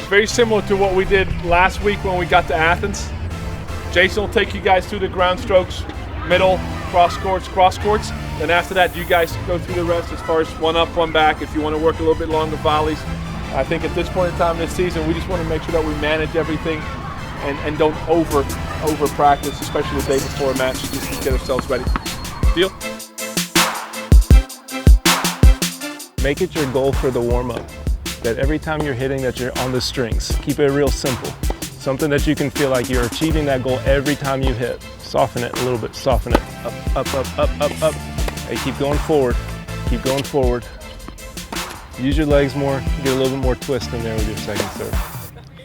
very similar to what we did last week when we got to Athens. Jason will take you guys through the ground strokes, middle, cross courts. Then after that, you guys go through the rest as far as one up, one back. If you want to work a little bit longer volleys. I think at this point in time this season, we just want to make sure that we manage everything and don't over practice, especially the day before a match, just to get ourselves ready. Deal? Make it your goal for the warm-up, that every time you're hitting that you're on the strings. Keep it real simple. Something that you can feel like you're achieving that goal every time you hit. Soften it a little bit, soften it. Up. Hey, keep going forward. Use your legs more, get a little bit more twist in there with your second serve.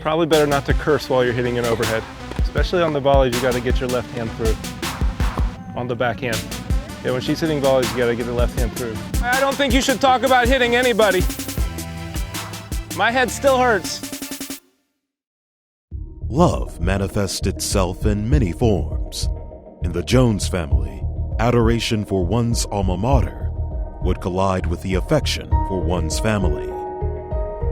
Probably better not to curse while you're hitting an overhead. Especially on the volleys, you gotta get your left hand through. On the backhand. Yeah, when she's hitting volleys, you gotta get the left hand through. I don't think you should talk about hitting anybody. My head still hurts. Love manifests itself in many forms. In the Jones family, adoration for one's alma mater would collide with the affection for one's family.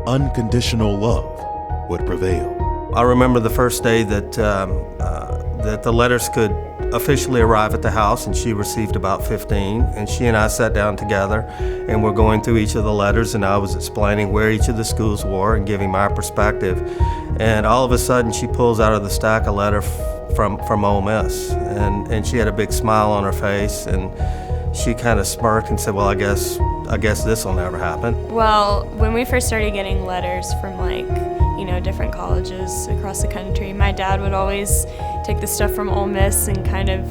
Unconditional love would prevail. I remember the first day that the letters could officially arrive at the house, and she received about 15, and she and I sat down together and we're going through each of the letters, and I was explaining where each of the schools were and giving my perspective, and all of a sudden she pulls out of the stack a letter from Ole Miss, and she had a big smile on her face, and she kind of smirked and said, well, I guess this will never happen. Well, when we first started getting letters from different colleges across the country, my dad would always take the stuff from Ole Miss and kind of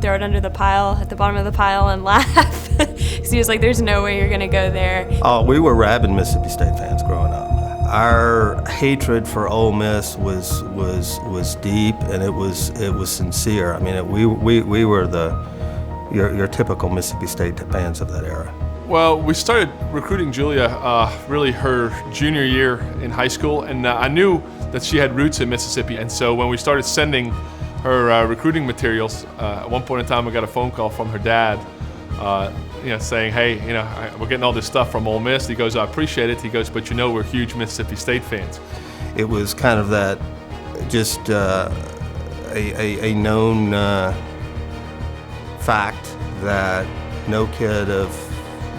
throw it under the pile, at the bottom of the pile, and laugh. Because he was like, there's no way you're gonna go there. Oh, we were rabid Mississippi State fans growing up. Our hatred for Ole Miss was deep, and it was sincere. I mean, we were your typical Mississippi State fans of that era. Well, we started recruiting Julia really her junior year in high school, and I knew that she had roots in Mississippi, and so when we started sending her recruiting materials, at one point in time I got a phone call from her dad saying, hey, we're getting all this stuff from Ole Miss. He goes, I appreciate it. He goes, but we're huge Mississippi State fans. It was kind of that, just a known fact that no kid of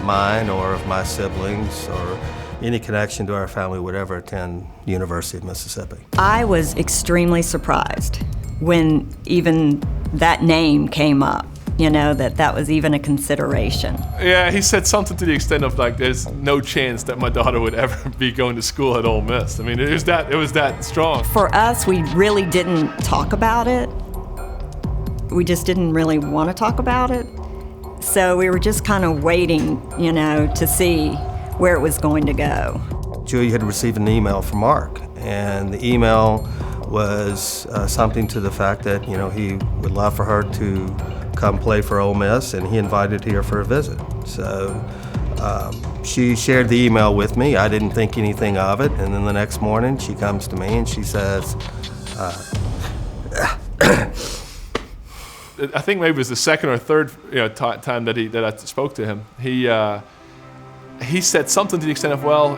mine or of my siblings or any connection to our family would ever attend the University of Mississippi. I was extremely surprised when even that name came up, that was even a consideration. Yeah, he said something to the extent of like, there's no chance that my daughter would ever be going to school at Ole Miss. I mean, it was that strong. For us, we really didn't talk about it. We just didn't really want to talk about it. So we were just kind of waiting, to see where it was going to go. Julia had received an email from Mark, and the email was something to the fact that, he would love for her to come play for Ole Miss, and he invited her for a visit. So she shared the email with me. I didn't think anything of it, and then the next morning she comes to me and she says, I think maybe it was the second or third time that I spoke to him. He said something to the extent of, well,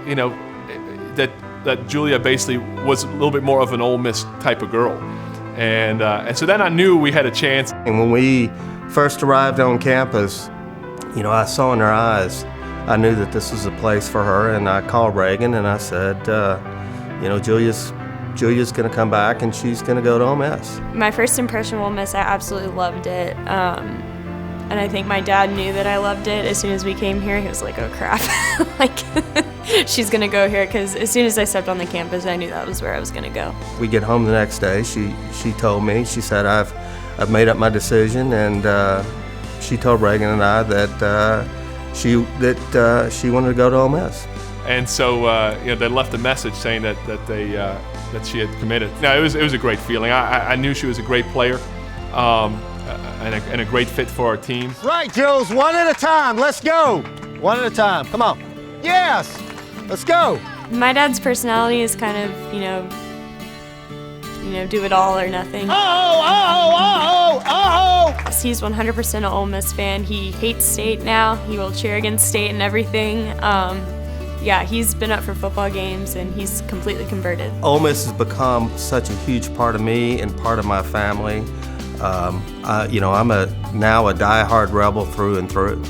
that Julia basically was a little bit more of an Ole Miss type of girl, and so then I knew we had a chance. And when we first arrived on campus, I saw in her eyes, I knew that this was a place for her, and I called Reagan and I said, Julia's going to come back and she's going to go to Ole Miss. My first impression of Ole Miss, I absolutely loved it. And I think my dad knew that I loved it. As soon as we came here, he was like, oh crap, she's going to go here, because as soon as I stepped on the campus, I knew that was where I was going to go. We get home the next day, she told me, she said, I've made up my decision, and she told Reagan and I that she wanted to go to Ole Miss. And so they left a message saying that she had committed. Now it was a great feeling. I knew she was a great player, and a great fit for our team. Right, Jules, one at a time. Let's go. One at a time. Come on. Yes. Let's go. My dad's personality is kind of, do it all or nothing. He's 100% an Ole Miss fan. He hates State now. He will cheer against State and everything. yeah, he's been up for football games and he's completely converted. Ole Miss has become such a huge part of me and part of my family. I'm now a diehard Rebel through and through.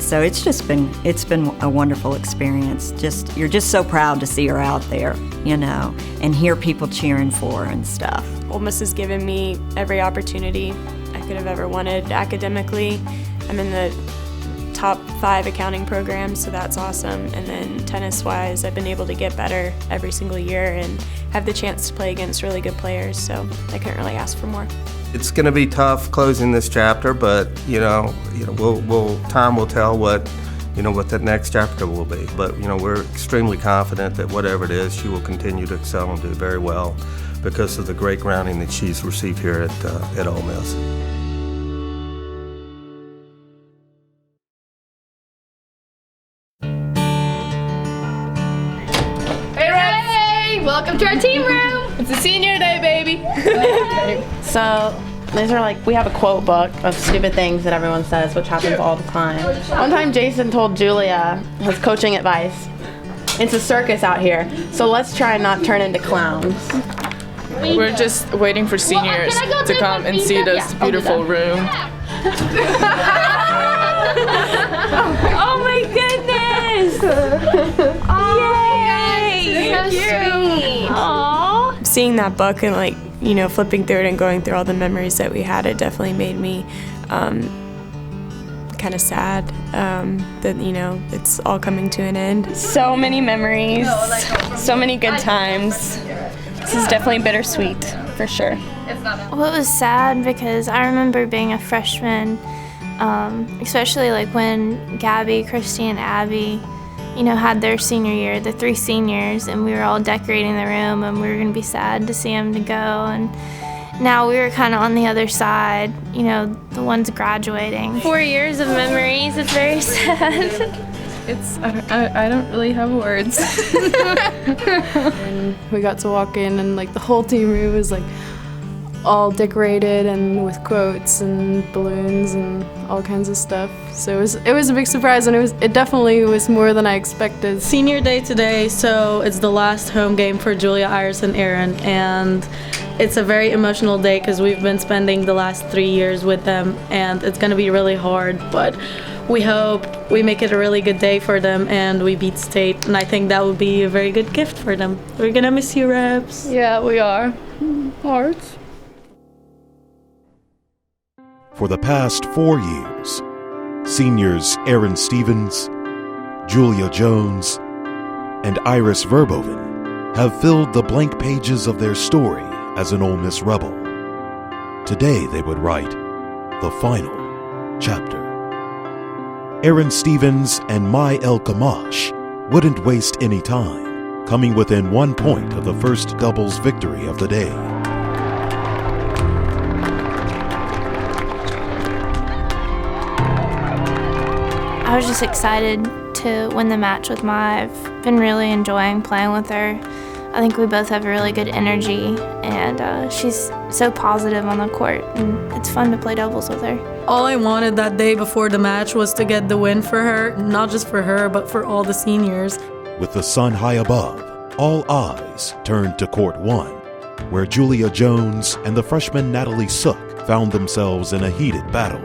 So it's been a wonderful experience. You're just so proud to see her out there, and hear people cheering for her and stuff. Ole Miss has given me every opportunity I could have ever wanted academically. I'm in the top 5 accounting programs, so that's awesome. And then tennis-wise, I've been able to get better every single year and have the chance to play against really good players, so I couldn't really ask for more. It's going to be tough closing this chapter, but time will tell what the next chapter will be. But we're extremely confident that whatever it is, she will continue to excel and do very well because of the great grounding that she's received here at Ole Miss. Welcome to our team room. It's a senior day, baby. So these are we have a quote book of stupid things that everyone says, which happens all the time. One time Jason told Julia his coaching advice. It's a circus out here, so let's try and not turn into clowns. We're just waiting for seniors to come and see this beautiful room. Oh my goodness! Yay! So sweet. Aww. Seeing that book and flipping through it and going through all the memories that we had, it definitely made me kind of sad that it's all coming to an end. So many memories, so many good times. This is definitely bittersweet, for sure. Well, it was sad because I remember being a freshman, especially when Gabby, Christy, and Abby, had their senior year, the 3 seniors, and we were all decorating the room, and we were going to be sad to see them to go. And now we were kind of on the other side, the ones graduating. 4 years of memories, it's very sad. I don't really have words. And we got to walk in and the whole team room was all decorated and with quotes and balloons and all kinds of stuff. So it was a big surprise, and it definitely was more than I expected. Senior day today, so it's the last home game for Julia, Iris, and Aaron, and it's a very emotional day because we've been spending the last 3 years with them, and it's going to be really hard, but we hope we make it a really good day for them and we beat state, and I think that would be a very good gift for them. We're going to miss you, Reps. Yeah, we are. Hearts. For the past 4 years, seniors Aaron Stevens, Julia Jones, and Iris Verboven have filled the blank pages of their story as an Ole Miss Rebel. Today they would write the final chapter. Aaron Stevens and Mai El Kamash wouldn't waste any time, coming within 1 point of the first doubles victory of the day. I was just excited to win the match with Mai. I've been really enjoying playing with her. I think we both have a really good energy, and she's so positive on the court, and it's fun to play doubles with her. All I wanted that day before the match was to get the win for her, not just for her, but for all the seniors. With the sun high above, all eyes turned to Court 1, where Julia Jones and the freshman Natalie Sook found themselves in a heated battle.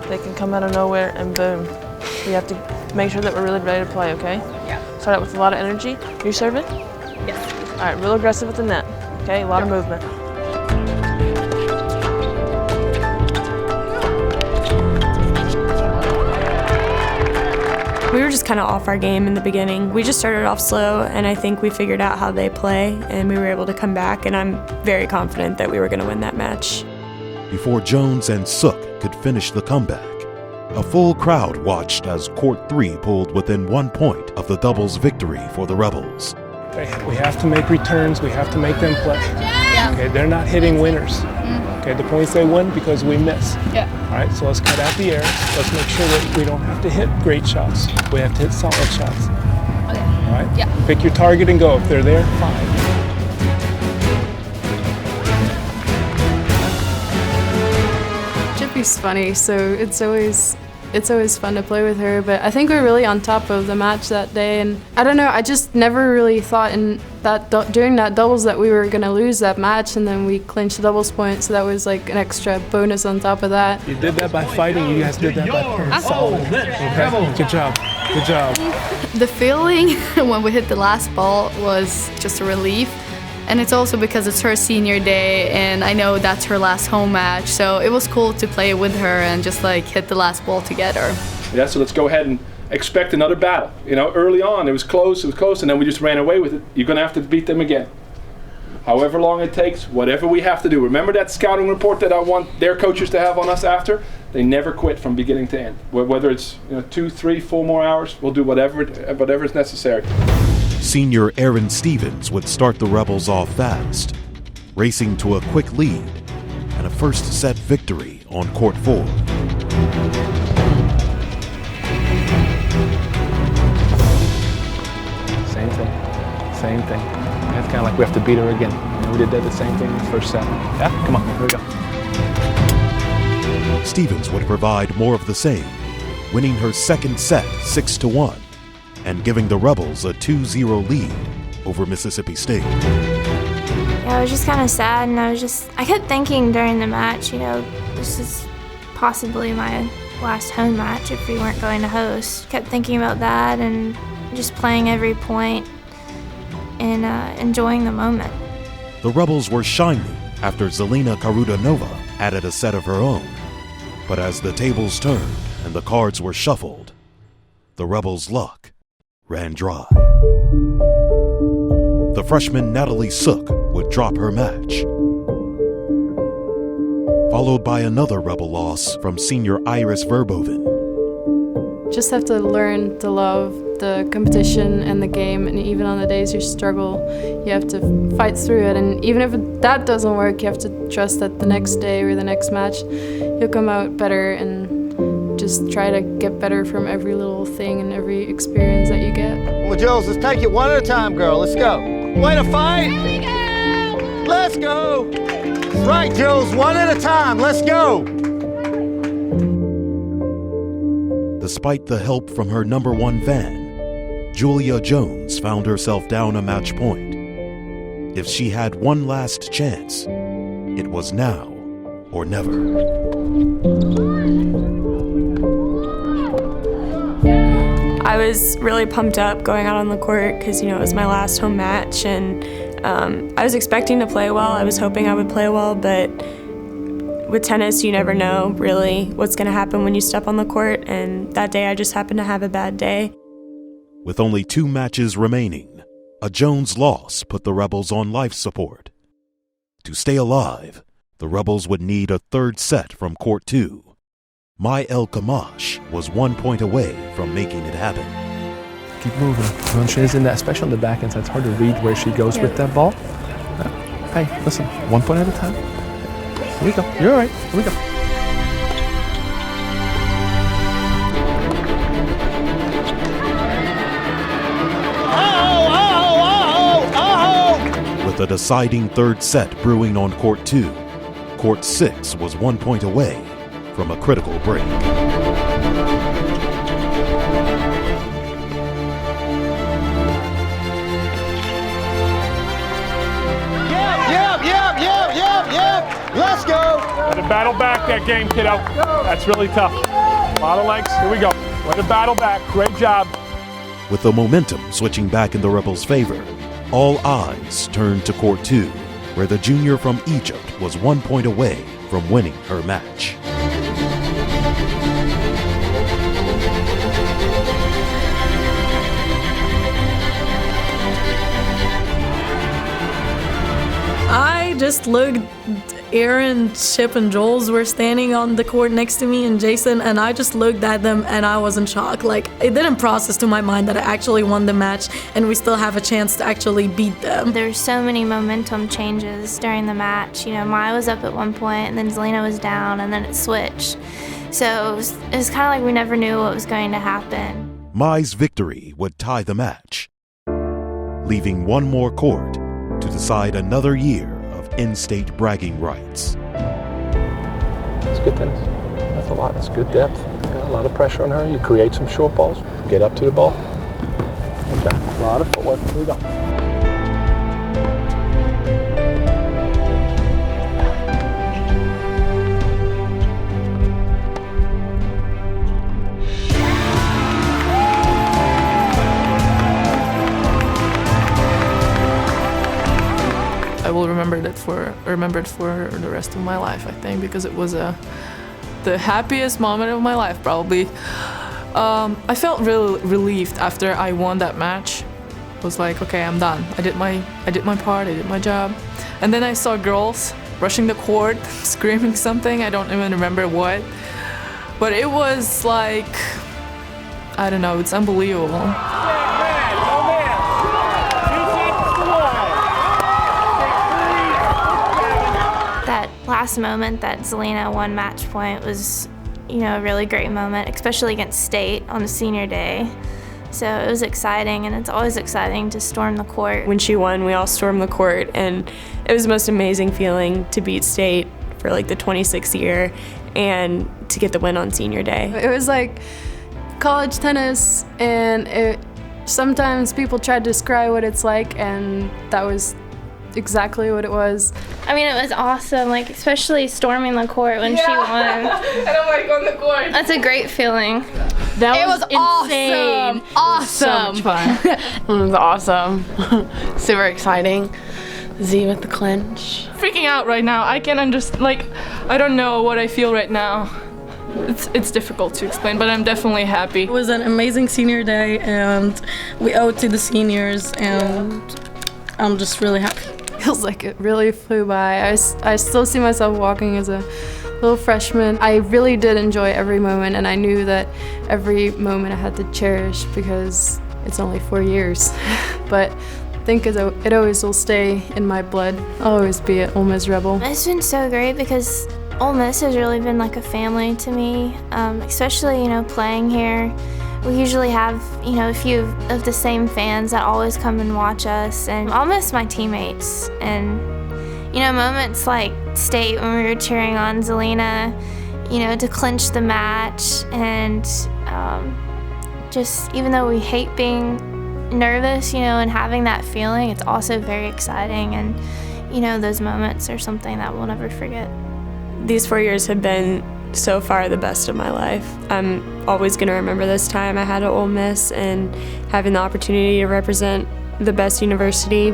They can come out of nowhere and boom. We have to make sure that we're really ready to play, okay? Yeah. Start out with a lot of energy. You serving? Yes. All right, real aggressive with the net, okay? A lot of movement. We were just kind of off our game in the beginning. We just started off slow, and I think we figured out how they play, and we were able to come back, and I'm very confident that we were going to win that match. Before Jones and Sook could finish the comeback, a full crowd watched as Court 3 pulled within 1 point of the doubles victory for the Rebels. We have to make returns. We have to make them play. Yeah. Okay, they're not hitting winners. Okay, the points they win because we miss. Yeah. All right, so let's cut out the errors. Let's make sure that we don't have to hit great shots. We have to hit solid shots. Okay. All right? Yeah. Pick your target and go. If they're there, fine. Chippy's funny, so it's always it's always fun to play with her, but I think we're really on top of the match that day, and I don't know, I just never really thought in that during that doubles that we were going to lose that match, and then we clinched the doubles point, so that was like an extra bonus on top of that. You did that by fighting, you guys did that by playing solid. Okay. Good job. Good job. The feeling when we hit the last ball was just a relief. And it's also because it's her senior day, and I know that's her last home match, so it was cool to play with her and just like hit the last ball together. Yeah, so let's go ahead and expect another battle. You know, early on it was close, and then we just ran away with it. You're gonna have to beat them again. However long it takes, whatever we have to do. Remember that scouting report that I want their coaches to have on us after? They never quit from beginning to end. Whether it's 2, 3, 4 more hours, we'll do whatever is necessary. Senior Aaron Stevens would start the Rebels off fast, racing to a quick lead and a first set victory on court 4. Same thing. It's kind of like we have to beat her again. We did that the same thing in the first set. Yeah, come on, here we go. Stevens would provide more of the same, winning her second set 6-1. And giving the Rebels a 2-0 lead over Mississippi State. Yeah, I was just kind of sad, and I kept thinking during the match, this is possibly my last home match if we weren't going to host. Kept thinking about that and just playing every point and enjoying the moment. The Rebels were shining after Zelina Karudanova added a set of her own. But as the tables turned and the cards were shuffled, the Rebels' luck ran dry. The freshman Natalie Sook would drop her match, followed by another Rebel loss from senior Iris Verboven. Just have to learn to love the competition and the game, and even on the days you struggle, you have to fight through it, and even if that doesn't work, you have to trust that the next day or the next match, you'll come out better and just try to get better from every little thing and every experience that you get. Well, Jules, let's take it one at a time, girl. Let's go. Way to fight. Here we go. Let's go. Right, Jules, one at a time. Let's go. Despite the help from her #1 fan, Julia Jones found herself down a match point. If she had one last chance, it was now or never. I was really pumped up going out on the court because, it was my last home match, and I was expecting to play well. I was hoping I would play well, but with tennis, you never know really what's going to happen when you step on the court, and that day I just happened to have a bad day. With only 2 matches remaining, a Jones loss put the Rebels on life support. To stay alive, the Rebels would need a third set from court 2. Mai El Kamash was 1 point away from making it happen. Keep moving. When she's in that, especially on the back end, so it's hard to read where she goes with that ball. Hey, listen, 1 point at a time. Here we go. You're all right. Here we go. With a deciding third set brewing on court 2, court 6 was 1 point away from a critical break. Yep. Let's go. Way to battle back that game, kiddo. That's really tough. A lot of legs. Here we go. Way to battle back. Great job. With the momentum switching back in the Rebels' favor, all eyes turned to court 2, where the junior from Egypt was 1 point away from winning her match. I just looked, Aaron, Chip, and Jules were standing on the court next to me, and Jason, and I just looked at them and I was in shock. Like, it didn't process to my mind that I actually won the match and we still have a chance to actually beat them. There's so many momentum changes during the match. Mai was up at one point, and then Zelina was down, and then it switched. So it was kind of like we never knew what was going to happen. Mai's victory would tie the match, leaving one more court to decide another year of in-state bragging rights. That's good tennis. That's a lot. That's good depth. A lot of pressure on her. You create some short balls. Get up to the ball. Okay. A lot of footwork. Here we go. I will remember it for the rest of my life, I think, because it was the happiest moment of my life, probably. I felt really relieved after I won that match. It was like, okay, I'm done. I did my part, I did my job. And then I saw girls rushing the court, screaming something, I don't even remember what. But it was like, I don't know, it's unbelievable. That last moment that Zelina won match point was, a really great moment, especially against State on the senior day. So it was exciting, and it's always exciting to storm the court. When she won, we all stormed the court, and it was the most amazing feeling to beat State for like the 26th year and to get the win on senior day. It was like college tennis, and sometimes people try to describe what it's like, and that was exactly what it was. I mean, it was awesome, like especially storming the court when she won. And I'm like on the court. That's a great feeling. It was insane. Awesome. So much fun. It was awesome. Super exciting. Z with the clinch. Freaking out right now. I can't understand. I don't know what I feel right now. It's difficult to explain, but I'm definitely happy. It was an amazing senior day, and we owe it to the seniors, and I'm just really happy. Feels like it really flew by. I still see myself walking as a little freshman. I really did enjoy every moment, and I knew that every moment I had to cherish because it's only 4 years. But I think it always will stay in my blood. I'll always be an Ole Miss Rebel. It's been so great because Ole Miss has really been like a family to me, especially, playing here. We usually have, a few of the same fans that always come and watch us, and I'll miss my teammates. And, moments like State when we were cheering on Zelina, to clinch the match, and just even though we hate being nervous, and having that feeling, it's also very exciting, and, those moments are something that we'll never forget. These 4 years have been so far the best of my life. I'm always going to remember this time I had at Ole Miss and having the opportunity to represent the best university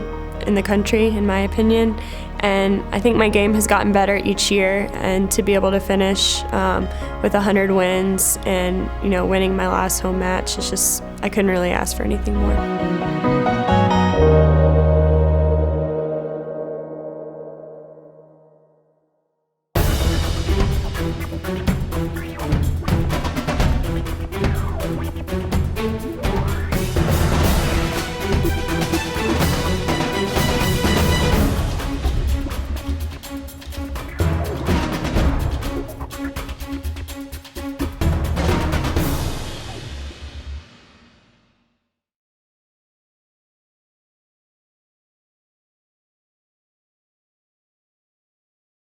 in the country, in my opinion. And I think my game has gotten better each year, and to be able to finish with 100 wins and winning my last home match, it's just, I couldn't really ask for anything more.